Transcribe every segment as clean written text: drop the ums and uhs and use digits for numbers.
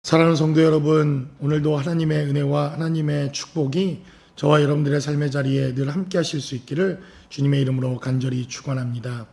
사랑하는 성도 여러분, 오늘도 하나님의 은혜와 하나님의 축복이 저와 여러분들의 삶의 자리에 늘 함께 하실 수 있기를 주님의 이름으로 간절히 축원합니다.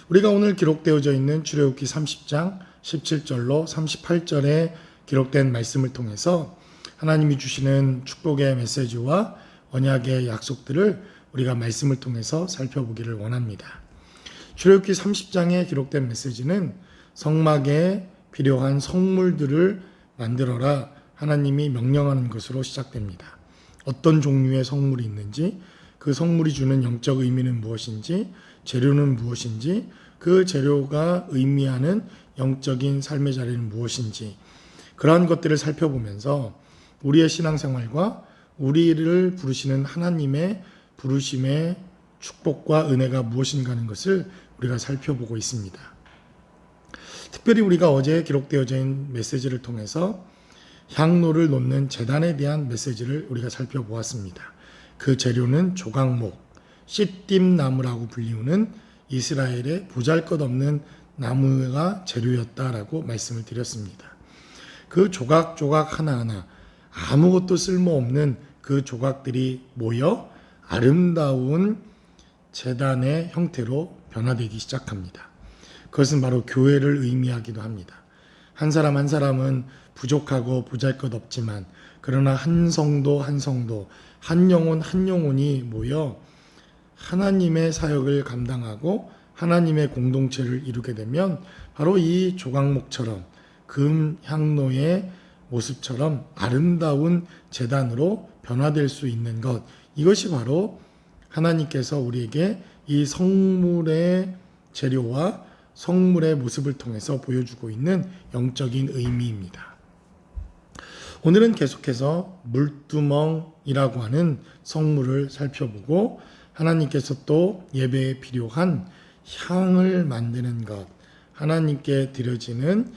우리가 오늘 기록되어져 있는 출애굽기 30장 17절로 38절에 기록된 말씀을 통해서 하나님이 주시는 축복의 메시지와 언약의 약속들을 우리가 말씀을 통해서 살펴보기를 원합니다. 출애굽기 30장에 기록된 메시지는 성막에 필요한 성물들을 만들어라 하나님이 명령하는 것으로 시작됩니다. 어떤 종류의 성물이 있는지, 그 성물이 주는 영적 의미는 무엇인지, 재료는 무엇인지, 그 재료가 의미하는 영적인 삶의 자리는 무엇인지, 그러한 것들을 살펴보면서 우리의 신앙생활과 우리를 부르시는 하나님의 부르심의 축복과 은혜가 무엇인가 하는 것을 우리가 살펴보고 있습니다. 특별히 우리가 어제 기록되어져 있는 메시지를 통해서 향로를 놓는 제단에 대한 메시지를 우리가 살펴보았습니다. 그 재료는 조각목, 씨띠나무라고 불리우는 이스라엘의 보잘것없는 나무가 재료였다라고 말씀을 드렸습니다. 그 조각 하나하나 아무것도 쓸모없는 그 조각들이 모여 아름다운 제단의 형태로 변화되기 시작합니다. 그것은 바로 교회를 의미하기도 합니다. 한 사람 한 사람은 부족하고 보잘것없지만 그러나 한 성도 한 성도, 한 영혼 한 영혼이 모여 하나님의 사역을 감당하고 하나님의 공동체를 이루게 되면 바로 이 조각목처럼 금 향로의 모습처럼 아름다운 제단으로 변화될 수 있는 것, 이것이 바로 하나님께서 우리에게 이 성물의 재료와 성물의 모습을 통해서 보여주고 있는 영적인 의미입니다. 오늘은 계속해서 물두멍이라고 하는 성물을 살펴보고 하나님께서 또 예배에 필요한 향을 만드는 것, 하나님께 드려지는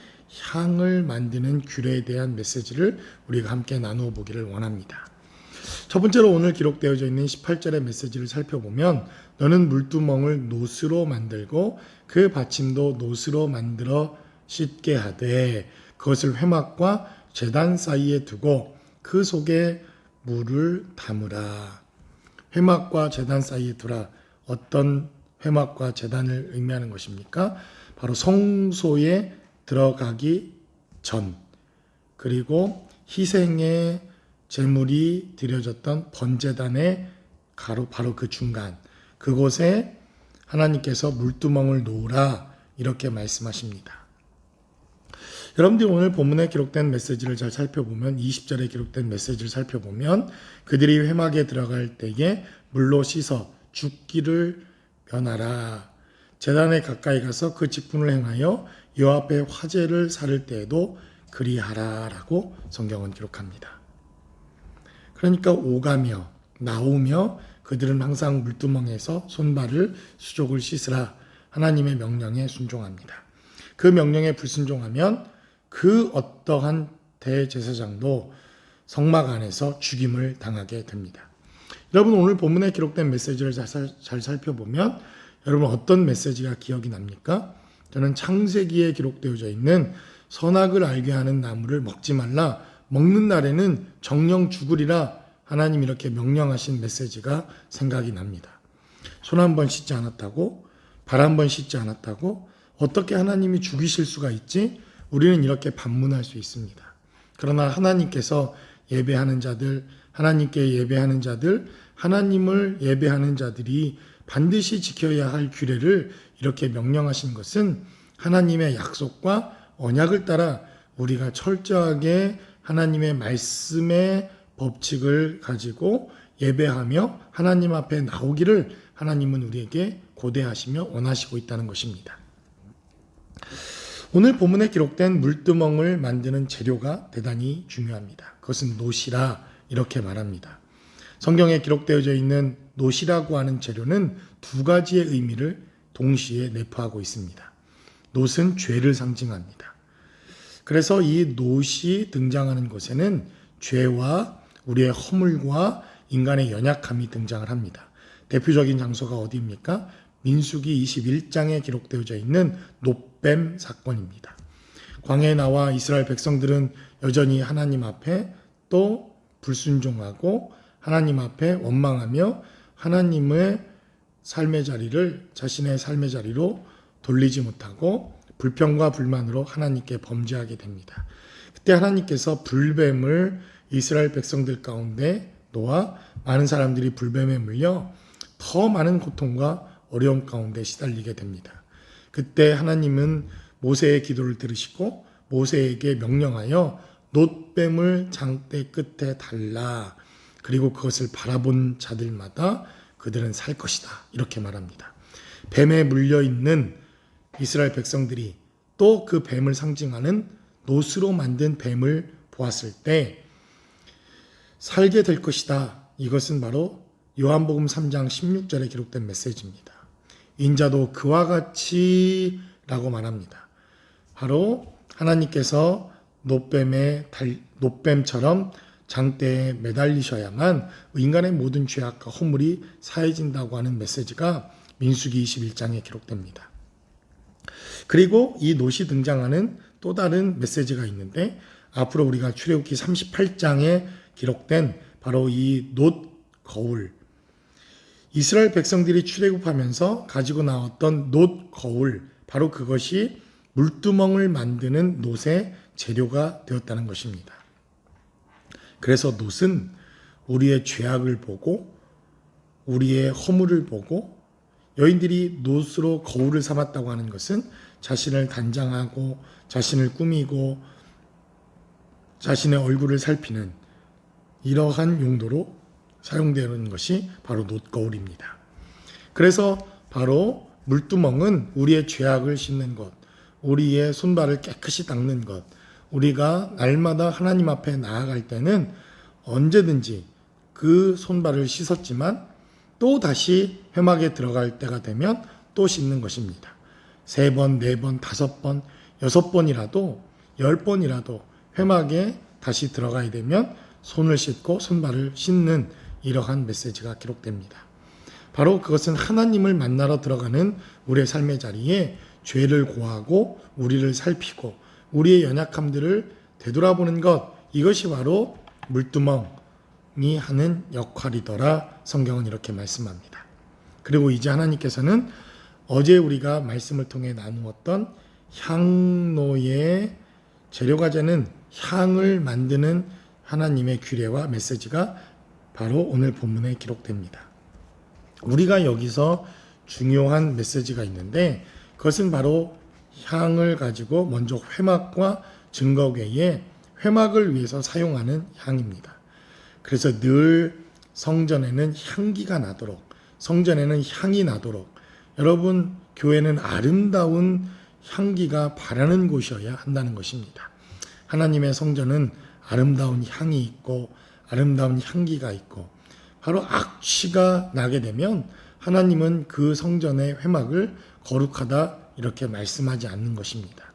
향을 만드는 규례에 대한 메시지를 우리가 함께 나누어 보기를 원합니다. 첫 번째로 오늘 기록되어져 있는 18절의 메시지를 살펴보면 너는 물두멍을 노스로 만들고 그 받침도 노스로 만들어 씻게 하되 그것을 회막과 제단 사이에 두고 그 속에 물을 담으라. 회막과 제단 사이에 두라. 어떤 회막과 제단을 의미하는 것입니까? 바로 성소에 들어가기 전, 그리고 희생의 제물이 드려졌던 번제단의 바로 그 중간, 그곳에 하나님께서 물두멍을 놓으라 이렇게 말씀하십니다. 여러분들이 오늘 본문에 기록된 메시지를 잘 살펴보면 20절에 기록된 메시지를 살펴보면 그들이 회막에 들어갈 때에 물로 씻어 죽기를 면하라. 제단에 가까이 가서 그 직분을 행하여 여호와 앞에 화제를 살을 때에도 그리하라라고 성경은 기록합니다. 그러니까 오가며 나오며 그들은 항상 물두멍에서 손발을 수족을 씻으라 하나님의 명령에 순종합니다. 그 명령에 불순종하면 그 어떠한 대제사장도 성막 안에서 죽임을 당하게 됩니다. 여러분 오늘 본문에 기록된 메시지를 잘 살펴보면 여러분 어떤 메시지가 기억이 납니까? 저는 창세기에 기록되어져 있는 선악을 알게 하는 나무를 먹지 말라, 먹는 날에는 정령 죽으리라 하나님 이렇게 명령하신 메시지가 생각이 납니다. 손 한 번 씻지 않았다고? 발 한 번 씻지 않았다고? 어떻게 하나님이 죽이실 수가 있지? 우리는 이렇게 반문할 수 있습니다. 그러나 하나님께서 예배하는 자들, 하나님께 예배하는 자들, 하나님을 예배하는 자들이 반드시 지켜야 할 규례를 이렇게 명령하신 것은 하나님의 약속과 언약을 따라 우리가 철저하게 하나님의 말씀의 법칙을 가지고 예배하며 하나님 앞에 나오기를 하나님은 우리에게 고대하시며 원하시고 있다는 것입니다. 오늘 본문에 기록된 물두멍을 만드는 재료가 대단히 중요합니다. 그것은 놋이라 이렇게 말합니다. 성경에 기록되어져 있는 놋이라고 하는 재료는 두 가지의 의미를 동시에 내포하고 있습니다. 놋은 죄를 상징합니다. 그래서 이 놋이 등장하는 곳에는 죄와 우리의 허물과 인간의 연약함이 등장을 합니다. 대표적인 장소가 어디입니까? 민수기 21장에 기록되어져 있는 놋뱀 사건입니다. 광야에 나와 이스라엘 백성들은 여전히 하나님 앞에 또 불순종하고 하나님 앞에 원망하며 하나님의 삶의 자리를 자신의 삶의 자리로 돌리지 못하고 불평과 불만으로 하나님께 범죄하게 됩니다. 그때 하나님께서 불뱀을 이스라엘 백성들 가운데 놓아 많은 사람들이 불뱀에 물려 더 많은 고통과 어려움 가운데 시달리게 됩니다. 그때 하나님은 모세의 기도를 들으시고 모세에게 명령하여 놋뱀을 장대 끝에 달라. 그리고 그것을 바라본 자들마다 그들은 살 것이다. 이렇게 말합니다. 뱀에 물려있는 이스라엘 백성들이 또 그 뱀을 상징하는 놋으로 만든 뱀을 보았을 때 살게 될 것이다. 이것은 바로 요한복음 3장 16절에 기록된 메시지입니다. 인자도 그와 같이 라고 말합니다. 바로 하나님께서 놋뱀처럼 장대에 매달리셔야만 인간의 모든 죄악과 허물이 사해진다고 하는 메시지가 민수기 21장에 기록됩니다. 그리고 이 놋이 등장하는 또 다른 메시지가 있는데 앞으로 우리가 출애굽기 38장에 기록된 바로 이 놋 거울, 이스라엘 백성들이 출애굽하면서 가지고 나왔던 놋 거울, 바로 그것이 물두멍을 만드는 놋의 재료가 되었다는 것입니다. 그래서 놋은 우리의 죄악을 보고 우리의 허물을 보고 여인들이 놋으로 거울을 삼았다고 하는 것은 자신을 단장하고 자신을 꾸미고 자신의 얼굴을 살피는 이러한 용도로 사용되는 것이 바로 놋거울입니다. 그래서 바로 물두멍은 우리의 죄악을 씻는 것, 우리의 손발을 깨끗이 닦는 것, 우리가 날마다 하나님 앞에 나아갈 때는 언제든지 그 손발을 씻었지만 또 다시 회막에 들어갈 때가 되면 또 씻는 것입니다. 3번, 4번, 5번, 6번이라도 10번이라도 회막에 다시 들어가야 되면 손을 씻고 손발을 씻는 이러한 메시지가 기록됩니다. 바로 그것은 하나님을 만나러 들어가는 우리의 삶의 자리에 죄를 고하고 우리를 살피고 우리의 연약함들을 되돌아보는 것, 이것이 바로 물두멍이 하는 역할이더라. 성경은 이렇게 말씀합니다. 그리고 이제 하나님께서는 어제 우리가 말씀을 통해 나누었던 향로의 재료가 되는 향을 만드는 하나님의 규례와 메시지가 바로 오늘 본문에 기록됩니다. 우리가 여기서 중요한 메시지가 있는데 그것은 바로 향을 가지고 먼저 회막과 증거궤에 회막을 위해서 사용하는 향입니다. 그래서 늘 성전에는 향기가 나도록, 성전에는 향이 나도록, 여러분 교회는 아름다운 향기가 바라는 곳이어야 한다는 것입니다. 하나님의 성전은 아름다운 향이 있고 아름다운 향기가 있고 바로 악취가 나게 되면 하나님은 그 성전의 회막을 거룩하다 이렇게 말씀하지 않는 것입니다.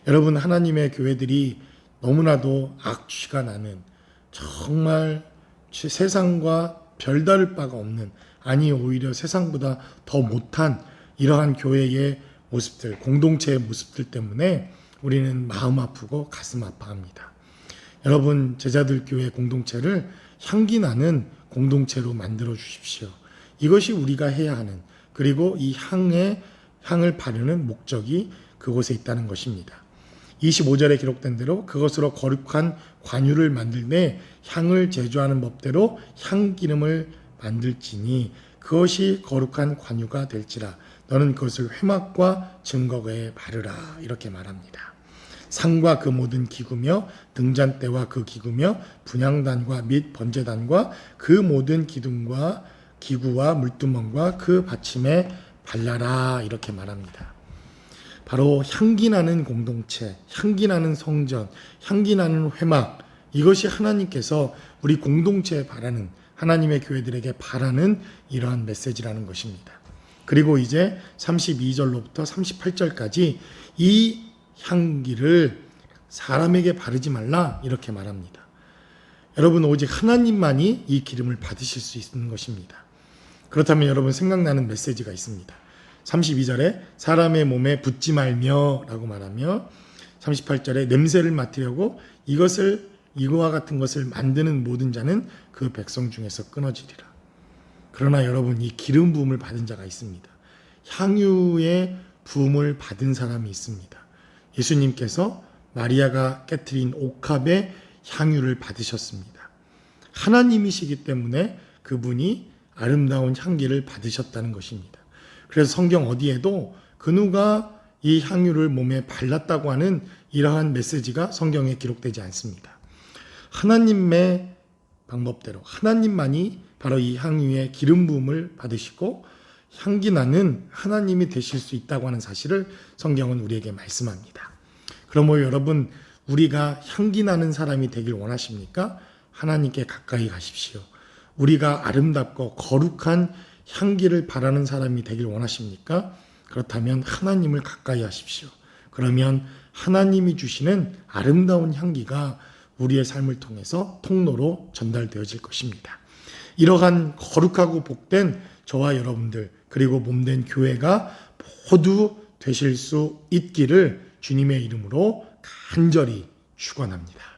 여러분, 하나님의 교회들이 너무나도 악취가 나는 정말 세상과 별다를 바가 없는, 아니 오히려 세상보다 더 못한 이러한 교회의 모습들, 공동체의 모습들 때문에 우리는 마음 아프고 가슴 아파합니다. 여러분, 제자들 교회 공동체를 향기 나는 공동체로 만들어 주십시오. 이것이 우리가 해야 하는, 그리고 이 향을 바르는 목적이 그곳에 있다는 것입니다. 25절에 기록된 대로 그것으로 거룩한 관유를 만들되 향을 제조하는 법대로 향기름을 만들지니 그것이 거룩한 관유가 될지라 너는 그것을 회막과 증거궤에 바르라 이렇게 말합니다. 상과 그 모든 기구며 등잔대와 그 기구며 분향단과 및 번제단과 그 모든 기둥과 기구와 물두멍과 그 받침에 발라라 이렇게 말합니다. 바로 향기 나는 공동체, 향기 나는 성전, 향기 나는 회막, 이것이 하나님께서 우리 공동체에 바라는, 하나님의 교회들에게 바라는 이러한 메시지라는 것입니다. 그리고 이제 32절로부터 38절까지 이 향기를 사람에게 바르지 말라 이렇게 말합니다. 여러분, 오직 하나님만이 이 기름을 받으실 수 있는 것입니다. 그렇다면 여러분 생각나는 메시지가 있습니다. 32절에 사람의 몸에 붓지 말며 라고 말하며 38절에 냄새를 맡으려고 이거와 같은 것을 만드는 모든 자는 그 백성 중에서 끊어지리라. 그러나 여러분, 이 기름 부음을 받은 자가 있습니다. 향유의 부음을 받은 사람이 있습니다. 예수님께서 마리아가 깨트린 옥합의 향유를 받으셨습니다. 하나님이시기 때문에 그분이 아름다운 향기를 받으셨다는 것입니다. 그래서 성경 어디에도 그 누가 이 향유를 몸에 발랐다고 하는 이러한 메시지가 성경에 기록되지 않습니다. 하나님의 방법대로 하나님만이 바로 이 향유의 기름 부음을 받으시고 향기 나는 하나님이 되실 수 있다고 하는 사실을 성경은 우리에게 말씀합니다. 그러므로 여러분, 우리가 향기 나는 사람이 되길 원하십니까? 하나님께 가까이 가십시오. 우리가 아름답고 거룩한 향기를 바라는 사람이 되길 원하십니까? 그렇다면 하나님을 가까이 하십시오. 그러면 하나님이 주시는 아름다운 향기가 우리의 삶을 통해서 통로로 전달되어질 것입니다. 이러한 거룩하고 복된 저와 여러분들, 그리고 몸된 교회가 모두 되실 수 있기를 주님의 이름으로 간절히 축원합니다.